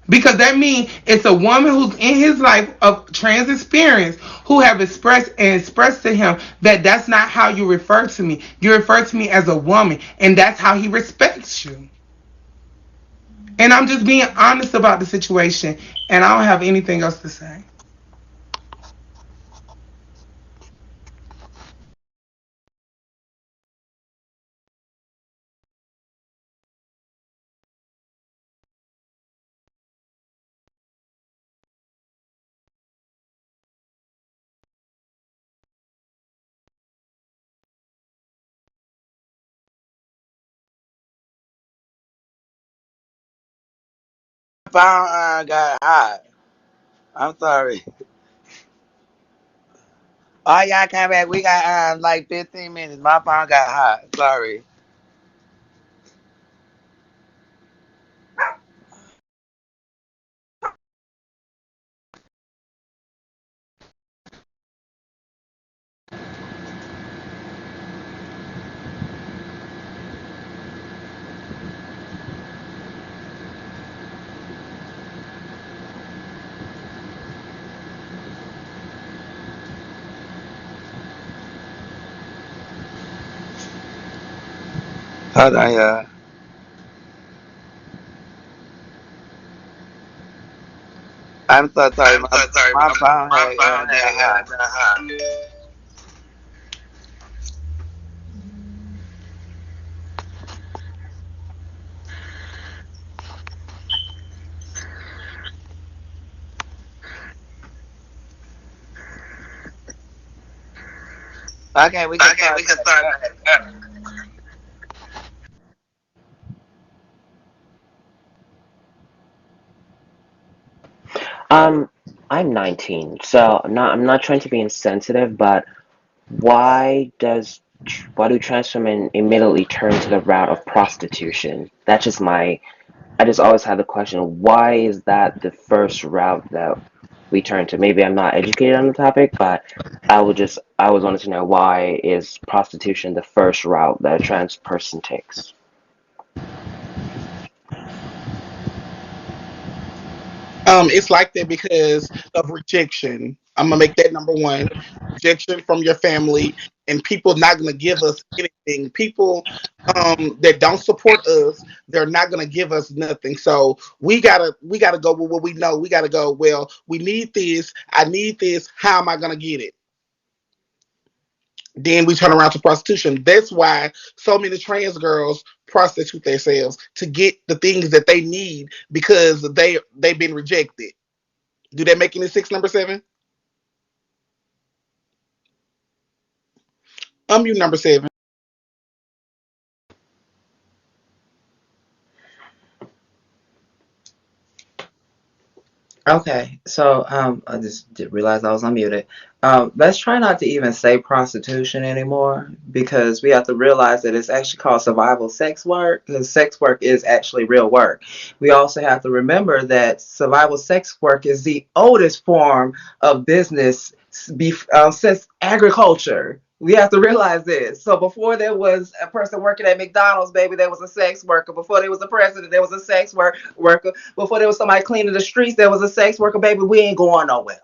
Because that means it's a woman who's in his life of trans experience who have expressed to him that that's not how you refer to me. You refer to me as a woman, and that's how he respects you. And I'm just being honest about the situation, and I don't have anything else to say. Phone got hot. I'm sorry. Oh, y'all came back. We got like 15 minutes. My phone got hot. Sorry. Hold on, y'all. I'm so sorry. I'm My so sorry. my phone My had phone got hot. had got hot. Okay, we can Okay, we start can back. start back. Um, I'm 19, so I'm not trying to be insensitive, but why does why do trans women immediately turn to the route of prostitution? That's just my I just always had the question, why is that the first route that we turn to? Maybe I'm not educated on the topic, but I always wanted to know, why is prostitution the first route that a trans person takes? It's like that because of rejection. I'm gonna make that number one. Rejection from your family and people not gonna give us anything. People that don't support us, they're not gonna give us nothing. So we gotta go with what we know. We gotta go, well, we need this, I need this, how am I gonna get it? Then we turn around to prostitution. That's why so many trans girls prostitute themselves to get the things that they need because they've been rejected. Do that make any six, number seven? You number seven. Okay, so I just did realize I was unmuted. Let's try not to even say prostitution anymore because we have to realize that it's actually called survival sex work because sex work is actually real work. We also have to remember that survival sex work is the oldest form of business since agriculture. We have to realize this. So before there was a person working at McDonald's, baby, there was a sex worker. Before there was a president, there was a worker. Before there was somebody cleaning the streets, there was a sex worker, baby. We ain't going nowhere.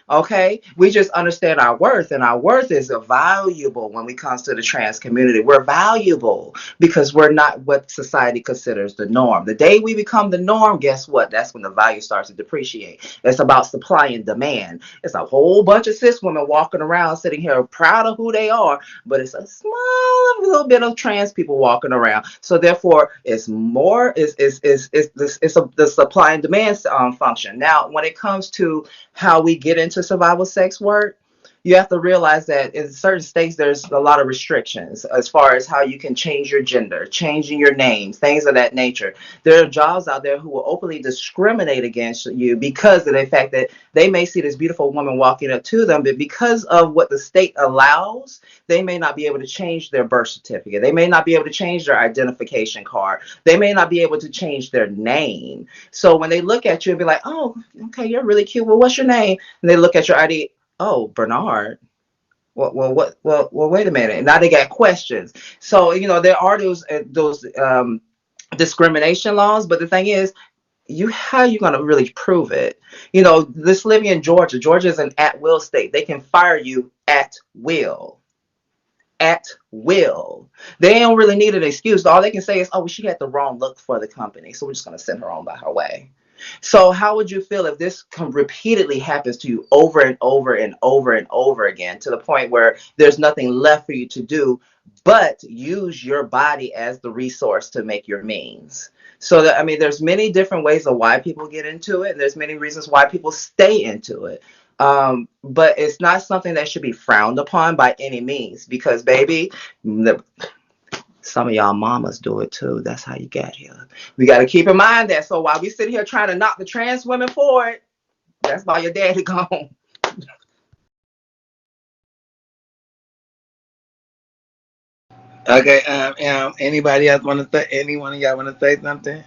Okay, we just understand our worth, and our worth is valuable when it comes to the trans community. We're valuable because we're not what society considers the norm. The day we become the norm, guess what? That's when the value starts to depreciate. It's about supply and demand. It's a whole bunch of cis women walking around sitting here proud of who they are, but it's a small little bit of trans people walking around. So therefore, it's more it's the supply and demand function. Now, when it comes to how we get into survival sex work, you have to realize that in certain states there's a lot of restrictions as far as how you can change your gender, changing your name, things of that nature. There are jobs out there who will openly discriminate against you because of the fact that they may see this beautiful woman walking up to them, but because of what the state allows, they may not be able to change their birth certificate. They may not be able to change their identification card. They may not be able to change their name. So when they look at you and be like, oh, okay, you're really cute. Well, what's your name? And they look at your ID. Oh, Bernard. Well, wait a minute. Now they got questions. So there are those discrimination laws, but the thing is, you how are you going to really prove it? You know, this living in Georgia. Georgia is an at will state. They can fire you at will. At will. They don't really need an excuse. All they can say is, oh, well, she had the wrong look for the company, so we're just going to send her on by her way. So, how would you feel if this repeatedly happens to you over and over and over and over again to the point where there's nothing left for you to do but use your body as the resource to make your means? So, that, I mean, there's many different ways of why people get into it, and there's many reasons why people stay into it. But it's not something that should be frowned upon by any means because, baby, some of y'all mamas do it too. That's how you get here. We got to keep in mind that. So while we sit here trying to knock the trans women for it, that's why your daddy gone. Okay. Anybody else want to say? Any one of y'all want to say something?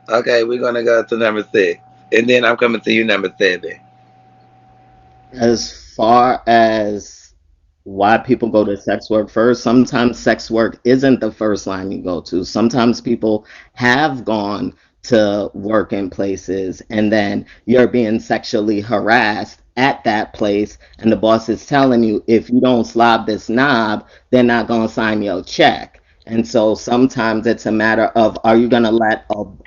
Okay, we're gonna go to number six, and then I'm coming to you, number seven. As far as why people go to sex work first, sometimes sex work isn't the first line you go to. Sometimes people have gone to work in places and then you're being sexually harassed at that place, and the boss is telling you if you don't slob this knob, they're not going to sign your check. And so sometimes it's a matter of, are you going to let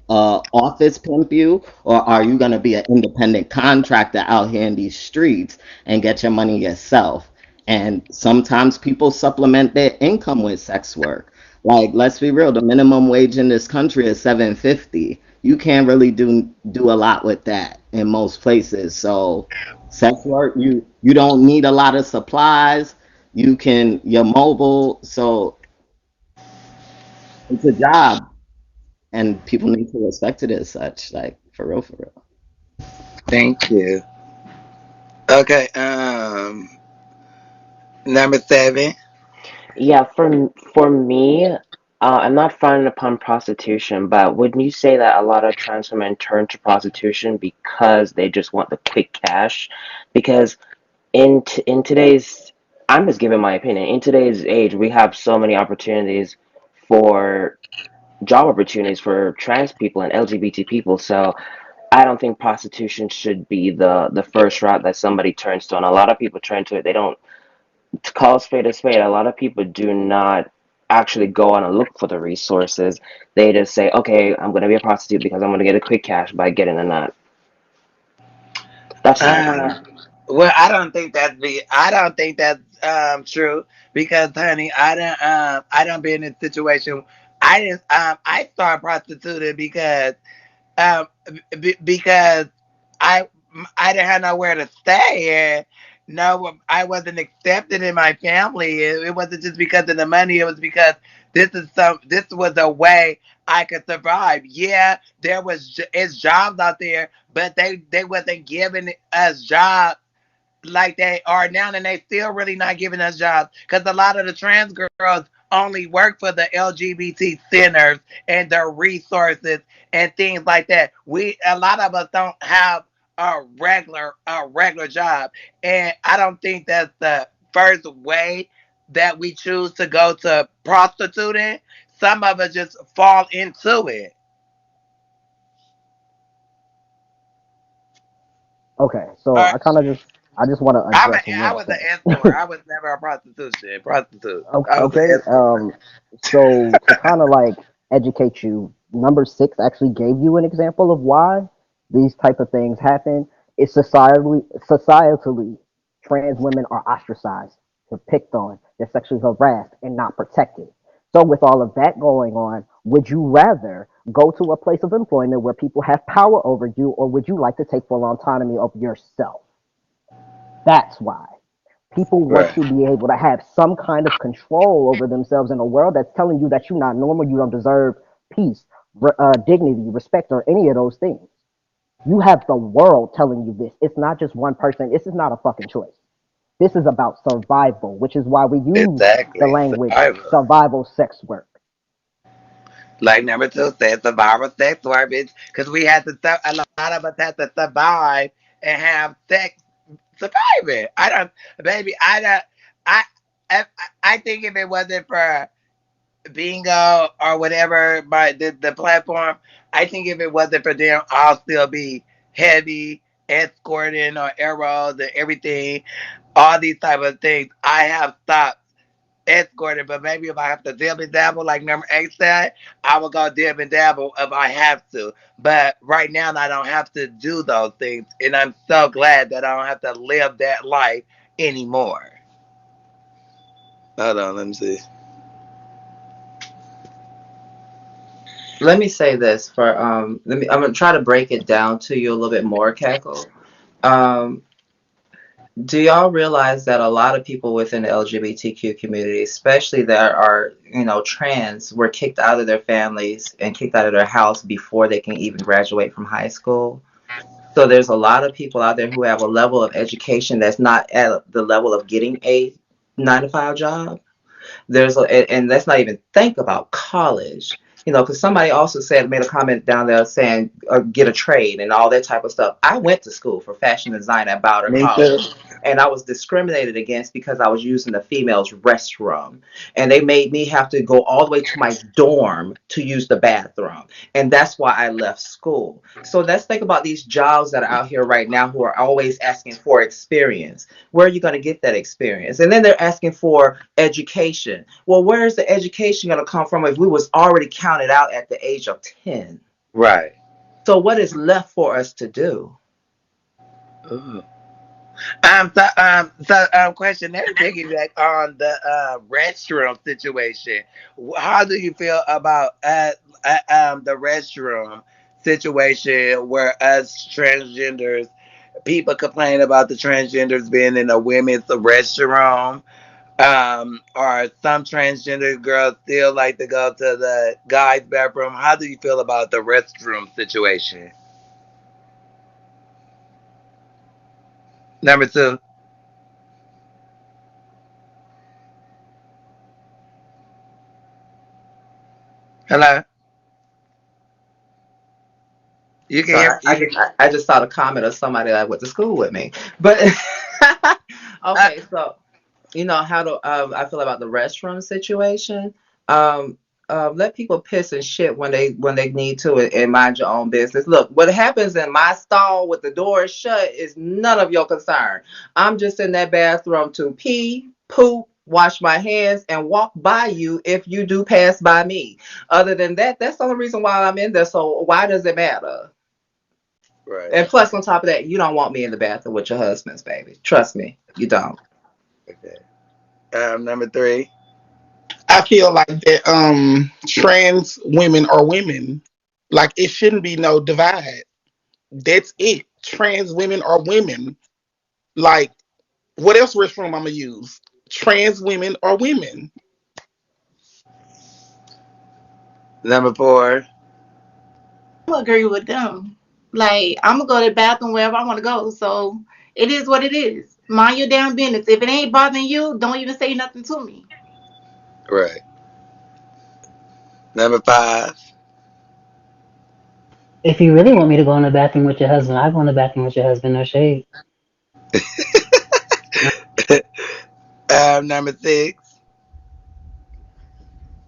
a office pimp you, or are you going to be an independent contractor out here in these streets and get your money yourself? And sometimes people supplement their income with sex work. Like, let's be real, the minimum wage in this country is 750. You can't really do a lot with that in most places. So sex work, you don't need a lot of supplies. You're mobile, so it's a job, and people need to respect it as such, like, for real, for real. Thank you. Okay. Number seven. Yeah, for me, I'm not frowned upon prostitution, but wouldn't you say that a lot of trans women turn to prostitution because they just want the quick cash? Because in today's, I'm just giving my opinion. In today's age, we have so many opportunities for job opportunities for trans people and LGBT people. So I don't think prostitution should be the first route that somebody turns to. And a lot of people turn to it. They don't, to call a spade a spade. A lot of people do not actually go on and look for the resources. They just say, okay, I'm going to be a prostitute because I'm going to get a quick cash by getting a nut. That's my Uh, opinion. well, I don't think that's true because, honey, I don't be in this situation. I started prostituting um because I I didn't have nowhere to stay and no, I wasn't accepted in my family. It wasn't just because of the money. It was because this was a way I could survive. Yeah, it's jobs out there, but they wasn't giving us jobs like they are now, and they still really not giving us jobs because a lot of the trans girls only work for the LGBT centers and their resources and things like that. A lot of us don't have a regular job, and I don't think that's the first way that we choose to go to prostituting. Some of us just fall into it. Okay, so Or I just want to I'm a, address I one was an thing. escort. I was never a prostitute. I was an Okay, escort. so to kind of like educate you, number six actually gave you an example of why these type of things happen. It's societally, trans women are ostracized, they're picked on, they're sexually harassed, and not protected. So with all of that going on, would you rather go to a place of employment where people have power over you, or would you like to take full autonomy of yourself? That's why. People want Right. to be able to have some kind of control over themselves in a world that's telling you that you're not normal, you don't deserve peace, dignity, respect, or any of those things. You have the world telling you this. It's not just one person. This is not a fucking choice. This is about survival, which is why we use the Exactly. language Survival. survival sex work. Like number two said, survival sex work, bitch. Because a lot of us had to survive and have sex surviving. Baby, I don't, I, I think if it wasn't for bingo or whatever by the platform, I think if it wasn't for them, I'll still be heavy escorting or arrows and everything, all these type of things. I have stopped escorting, but maybe if I have to dib and dabble, like number 8 said, I will go dib and dabble if I have to. But right now, I don't have to do those things, and I'm so glad that I don't have to live that life anymore. Hold on, let me see. Let me say this for I'm gonna try to break it down to you a little bit more, Cackle. Um, do y'all realize that a lot of people within the LGBTQ community, especially that are, trans, were kicked out of their families and kicked out of their house before they can even graduate from high school? So there's a lot of people out there who have a level of education that's not at the level of getting a 9 to 5 job. And let's not even think about college. Because somebody also made a comment down there saying get a trade and all that type of stuff. I went to school for fashion design at Bowder Me too. College, and I was discriminated against because I was using the females' restroom, and they made me have to go all the way to my dorm to use the bathroom, and that's why I left school. So let's think about these jobs that are out here right now who are always asking for experience. Where are you going to get that experience? And then they're asking for education. Well, where is the education going to come from if we was already counted out at the age of 10? Right. So what is left for us to do? Ooh. Question. Let's piggyback on the restroom situation. How do you feel about the restroom situation where us transgenders, people complain about the transgenders being in a women's restroom? Or some transgender girls still like to go to the guys' bathroom. How do you feel about the restroom situation? Number 2. Hello. You can hear Sorry, I you. just I just saw the comment of somebody that went to school with me. But Uh, okay, so how do I feel about the restroom situation? Um, let people piss and shit when they need to, and mind your own business. Look, what happens in my stall with the door shut is none of your concern. I'm just in that bathroom to pee, poop, wash my hands, and walk by you if you do pass by me. Other than that, that's the only reason why I'm in there. So why does it matter? right. And plus, on top of that, you don't want me in the bathroom with your husband's baby. Trust me, you don't. Okay. Number 3. I feel like that trans women are women. Like it shouldn't be no divide. That's it. Trans women are women. Like what else restroom I'm gonna use? Trans women are women. Number 4. agree with them. Like, I'm gonna go to the bathroom wherever I want to go. So it is what it is. Mind your damn business. If it ain't bothering you, don't even say nothing to me. Right. Number 5. If you really want me to go in the bathroom with your husband, I go in the bathroom with your husband. No shade. Number 6.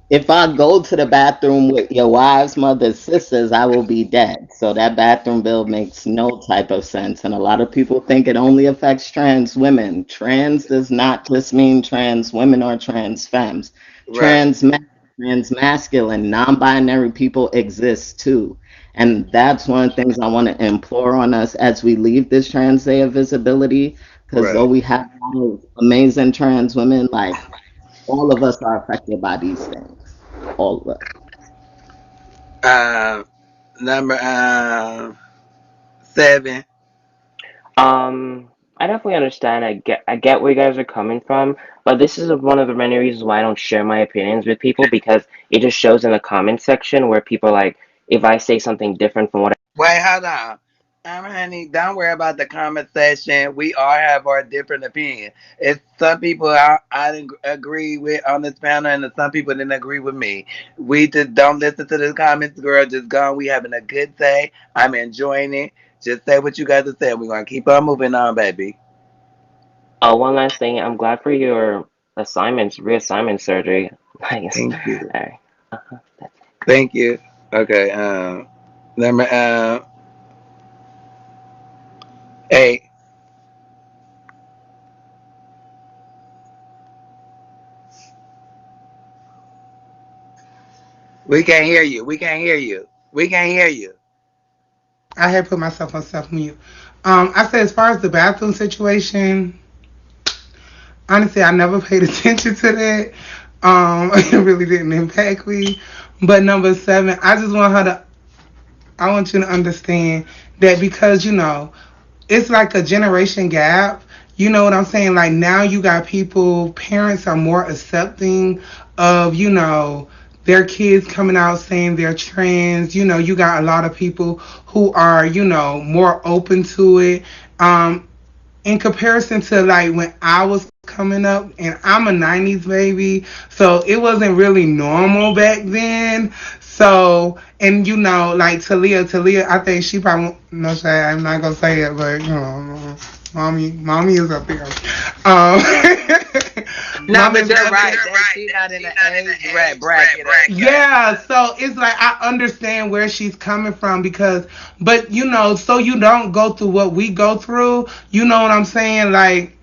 If I go to the bathroom with your wives, mothers, sisters, I will be dead. So that bathroom bill makes no type of sense. And a lot of people think it only affects trans women. Trans does not just mean trans women or trans femmes. Right. Trans men, trans masculine, non-binary people exist too. And that's one of the things I want to implore on us as we leave this Trans Day of Visibility. Because though Right. we have a lot of amazing trans women, like all of us are affected by these things. All of us. Um, Number 7. I definitely understand. I get where you guys are coming from, but this is one of the many reasons why I don't share my opinions with people because it just shows in the comment section where people are like, if I say something different from what Wait, hold on. Honey, don't worry about the comment section. We all have our different opinion. It's some people I didn't agree with on this panel, and some people didn't agree with me. We just don't listen to the comments, girl. Just go. We having a good day. I'm enjoying it. Just say what you guys are saying. We're gonna keep on moving on, baby. one last thing, I'm glad for your reassignment surgery. Nice. Thank you. Alright. Uh-huh. That's Thank you. Okay. Number eight. We can't hear you. We can't hear you. We can't hear you. I had put myself on self mute. I said as far as the bathroom situation, honestly, I never paid attention to that. It really didn't impact me. But number seven, I want you to understand that because, it's like a generation gap. You know what I'm saying? Like now you got people, parents are more accepting of, their kids coming out saying they're trans. You got a lot of people who are, more open to it. In comparison to like when I was coming up, and I'm a 90s baby, so it wasn't really normal back then. So, and like Talia, I think she probably no shade. I'm not gonna say it, but mommy is up there. Um, No, but you're right. She's not in the age bracket. yeah, so it's like I understand where she's coming from but so you don't go through what we go through. You know what I'm saying? Like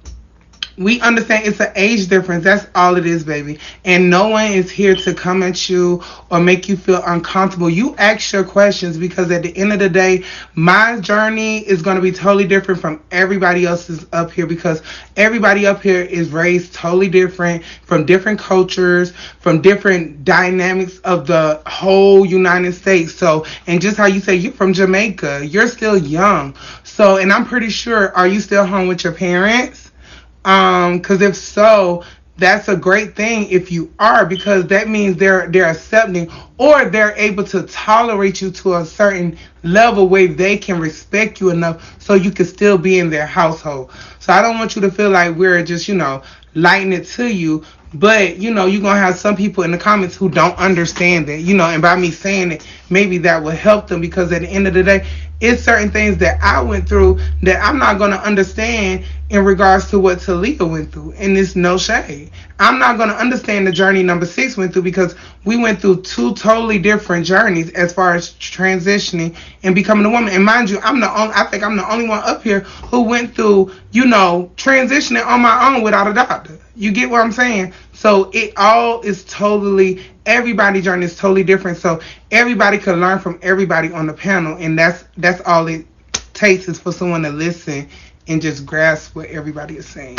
we understand it's an age difference. That's all it is, baby. And no one is here to come at you or make you feel uncomfortable. You ask your questions because at the end of the day, my journey is going to be totally different from everybody else's up here because everybody up here is raised totally different from different cultures, from different dynamics of the whole United States. So, and just how you say you're from Jamaica, you're still young. So, and I'm pretty sure, are you still home with your parents? Because if so, that's a great thing if you are, because that means they're accepting or they're able to tolerate you to a certain level where they can respect you enough so you can still be in their household. So I don't want you to feel like we're just, lighting it to you. But, you're going to have some people in the comments who don't understand it, and by me saying it, maybe that will help them because at the end of the day, it's certain things that I went through that I'm not going to understand in regards to what Talia went through. And it's no shade. I'm not going to understand the journey number 6 went through because we went through two totally different journeys as far as transitioning and becoming a woman. And mind you, I think I'm the only one up here who went through, transitioning on my own without a doctor. You get what I'm saying? So it all is everybody's journey is totally different. So everybody can learn from everybody on the panel, and that's all it takes is for someone to listen and just grasp what everybody is saying.